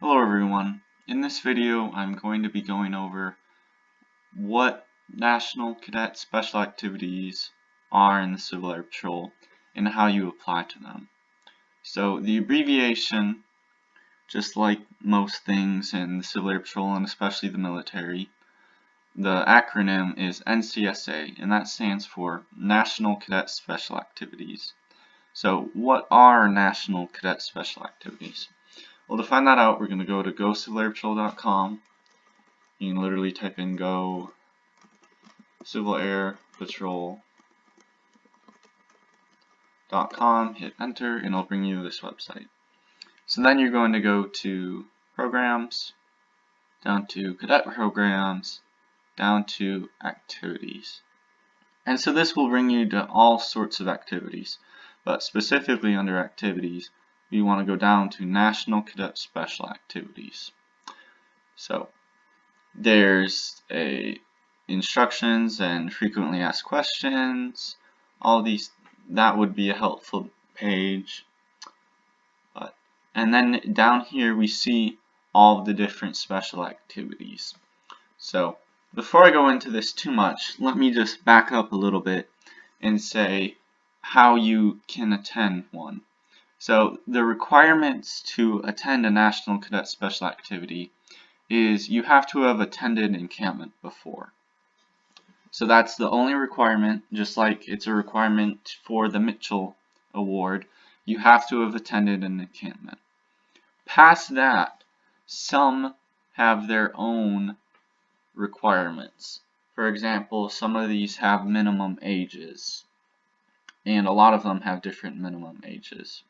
Hello everyone. In this video I'm going to be going over what National Cadet Special Activities are in the Civil Air Patrol and how you apply to them. So the abbreviation, just like most things in the Civil Air Patrol and especially the military, the acronym is NCSA, and that stands for National Cadet Special Activities. So what are National Cadet Special Activities? Well, to find that out, we're going to go to gocivilairpatrol.com. You can literally type in go Civil Air Patrol.com, hit enter, and it'll bring you to this website. So then you're going to go to Programs, down to Cadet Programs, down to Activities. And so this will bring you to all sorts of activities, but specifically under Activities, you want to go down to National Cadet Special Activities. So there's instructions and frequently asked questions. All these, that would be a helpful page. And then down here we see all of the different special activities. So before I go into this too much, let me just back up a little bit and say how you can attend one. So the requirements to attend a National Cadet Special Activity is you have to have attended encampment before. So that's the only requirement, just like it's a requirement for the Mitchell Award. You have to have attended an encampment. Past that, some have their own requirements. For example, some of these have minimum ages, and a lot of them have different minimum ages.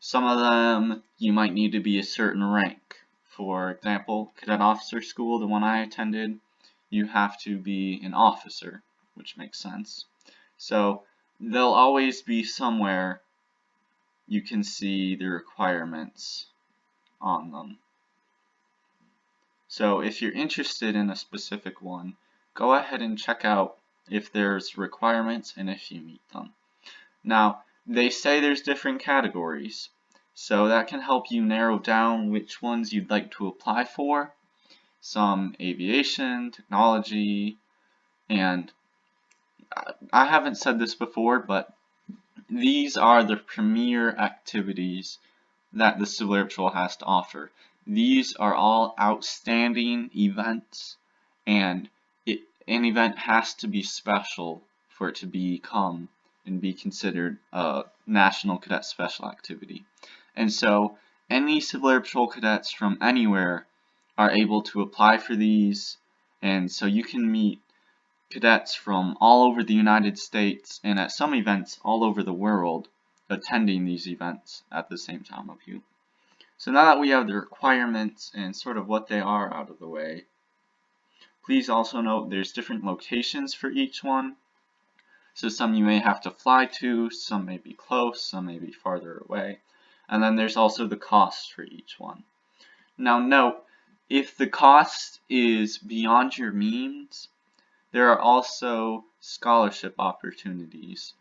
Some of them you might need to be a certain rank. For example, Cadet Officer School, the one I attended, you have to be an officer, which makes sense. So there'll always be somewhere you can see the requirements on them. So if you're interested in a specific one, go ahead and check out if there's requirements and if you meet them. Now, they say there's different categories, so that can help you narrow down which ones you'd like to apply for. Some aviation, technology, and I haven't said this before, but these are the premier activities that the Civil Air Patrol has to offer. These are all outstanding events, and an event has to be special for it to become and be considered a National Cadet Special Activity. And so any Civil Air Patrol cadets from anywhere are able to apply for these, and so you can meet cadets from all over the United States and at some events all over the world attending these events at the same time of you. So now that we have the requirements and sort of what they are out of the way, please also note there's different locations for each one. So some you may have to fly to, some may be close, some may be farther away. And then there's also the cost for each one. Now note, if the cost is beyond your means, there are also scholarship opportunities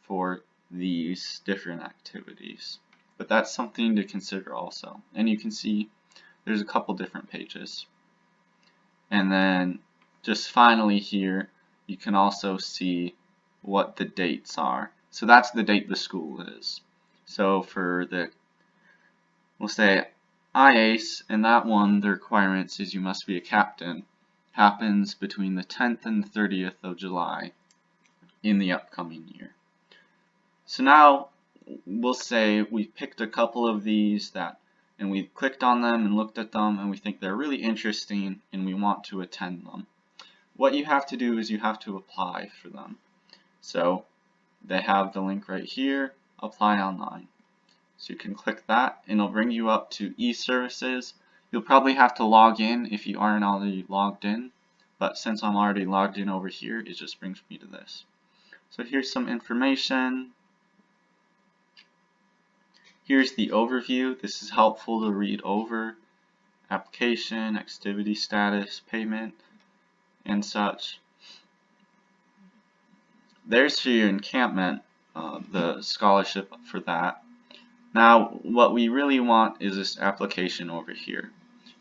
for these different activities. But that's something to consider also. And you can see there's a couple different pages. And then just finally here, you can also see what the dates are. So that's the date the school is. So for we'll say IACE, and that one, the requirements is you must be a captain. Happens between the 10th and the 30th of July in the upcoming year. So now we'll say we picked a couple of these and we clicked on them and looked at them and we think they're really interesting and we want to attend them. What you have to do is you have to apply for them. So they have the link right here, apply online. So you can click that and it'll bring you up to e-services. You'll probably have to log in if you aren't already logged in, but since I'm already logged in over here, it just brings me to this. So here's some information. Here's the overview. This is helpful to read over. Application, activity status, payment, and such. There's for your encampment, the scholarship for that. Now, what we really want is this application over here.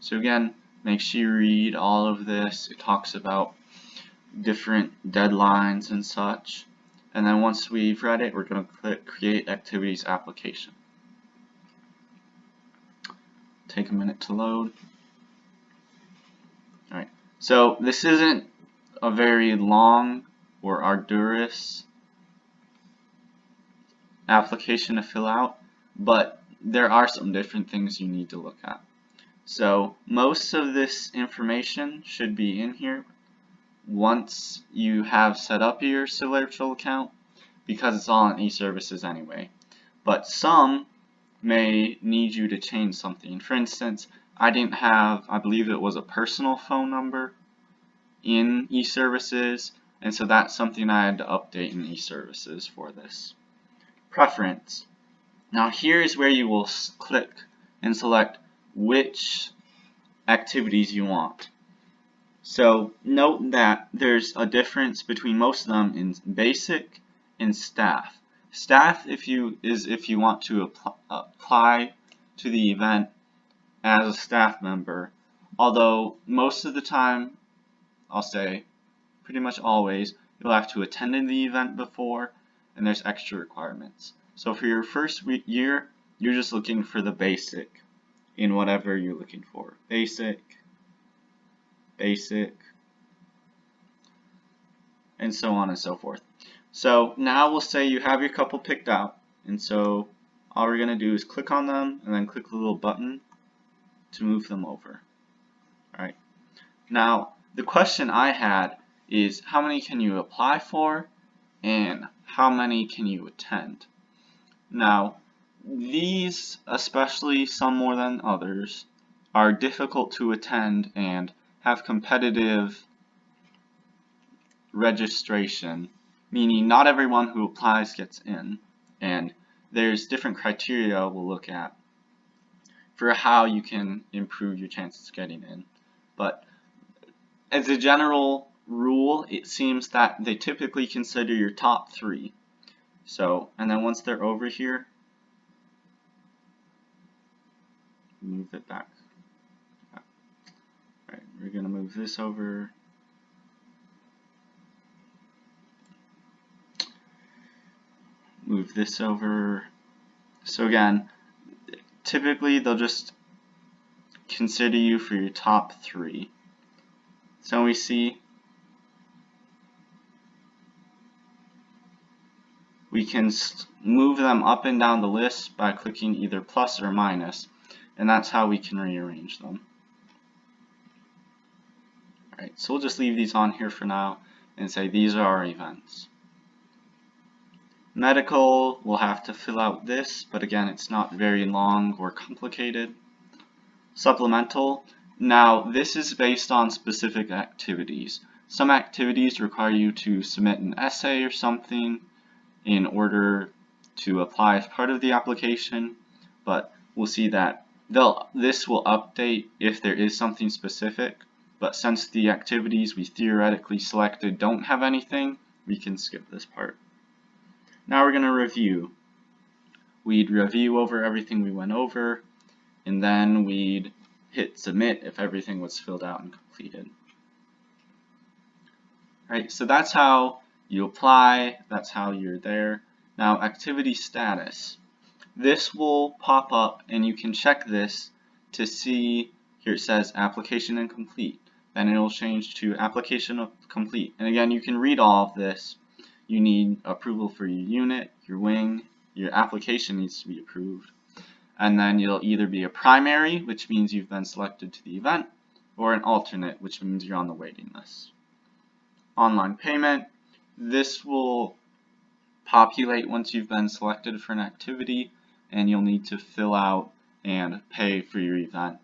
So again, make sure you read all of this. It talks about different deadlines and such. And then once we've read it, we're going to click Create Activities Application. Take a minute to load. Alright, so this isn't a very long or arduous application to fill out, but there are some different things you need to look at. So most of this information should be in here once you have set up your Celestial account, because it's all in eServices anyway. But some may need you to change something. For instance, I didn't have, I believe it was a personal phone number in eServices, and so that's something I had to update in eServices for this. Preference. Now here's where you will click and select which activities you want. So note that there's a difference between most of them in basic and staff. Staff if you want to apply to the event as a staff member, although most of the time, I'll say pretty much always, you'll have to attend the event before, and there's extra requirements. So for your first year, you're just looking for the basic in whatever you're looking for. Basic, and so on and so forth. So now we'll say you have your couple picked out, and so all we're going to do is click on them and then click the little button to move them over. Alright. Now the question I had is how many can you apply for and how many can you attend? Now these, especially some more than others, are difficult to attend and have competitive registration, meaning not everyone who applies gets in, and there's different criteria we'll look at for how you can improve your chances of getting in. But as a general rule, it seems that they typically consider your top 3. So, and then once they're over here, move it back. Alright, we're going to move this over. Move this over. So again, typically they'll just consider you for your top 3. So we see we can move them up and down the list by clicking either plus or minus, and that's how we can rearrange them. Alright, so we'll just leave these on here for now and say these are our events. Medical, we'll have to fill out this, but again it's not very long or complicated. Supplemental, now this is based on specific activities. Some activities require you to submit an essay or something in order to apply as part of the application, but we'll see that this will update if there is something specific, but since the activities we theoretically selected don't have anything, we can skip this part. Now we're going to review. We'd review over everything we went over, and then we'd hit submit if everything was filled out and completed. Right, so that's how you apply, that's how you're there. Now activity status. This will pop up and you can check this to see, here it says application incomplete. Then it will change to application complete. And again, you can read all of this. You need approval for your unit, your wing, your application needs to be approved. And then you'll either be a primary, which means you've been selected to the event, or an alternate, which means you're on the waiting list. Online payment, this will populate once you've been selected for an activity, and you'll need to fill out and pay for your event.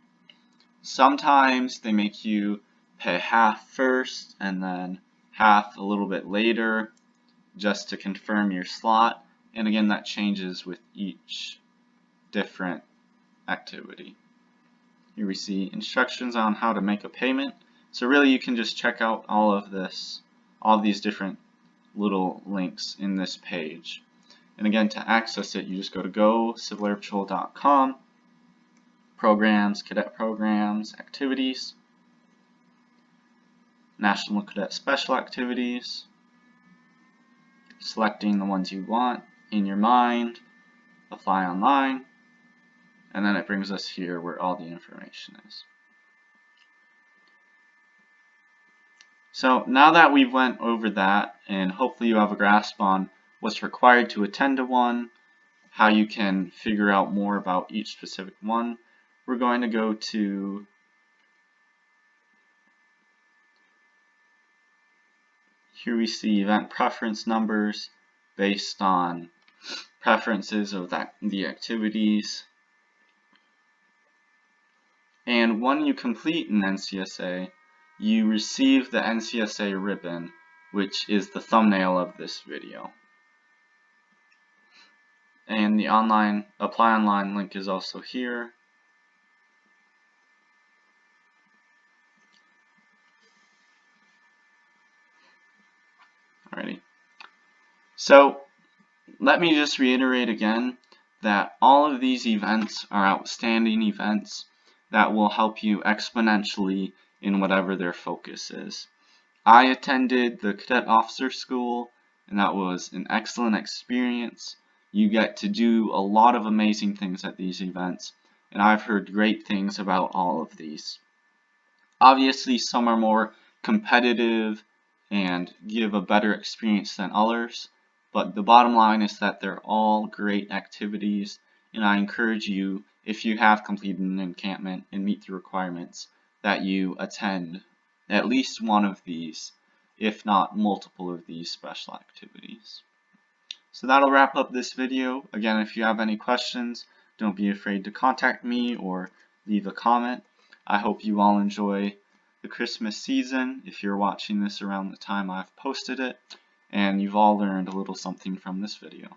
Sometimes they make you pay half first and then half a little bit later just to confirm your slot, and again that changes with each different activity. Here we see instructions on how to make a payment, so really you can just check out all of these different little links in this page. And again, to access it, you just go to go.civilairpatrol.com, programs, cadet programs, activities, National Cadet Special Activities, selecting the ones you want in your mind, apply online, and then it brings us here where all the information is. So now that we've went over that, and hopefully you have a grasp on what's required to attend to one, how you can figure out more about each specific one, we're going to go to here we see event preference numbers based on preferences of the activities. And when you complete an NCSA, you receive the NCSA ribbon, which is the thumbnail of this video. And the apply online link is also here. Alrighty. So let me just reiterate again that all of these events are outstanding events that will help you exponentially in whatever their focus is. I attended the Cadet Officer School, and that was an excellent experience. You get to do a lot of amazing things at these events, and I've heard great things about all of these. Obviously, some are more competitive and give a better experience than others, but the bottom line is that they're all great activities, and I encourage you, if you have completed an encampment and meet the requirements, that you attend at least one of these, if not multiple of these special activities. So that'll wrap up this video. Again, if you have any questions, don't be afraid to contact me or leave a comment. I hope you all enjoy the Christmas season if you're watching this around the time I've posted it, and you've all learned a little something from this video.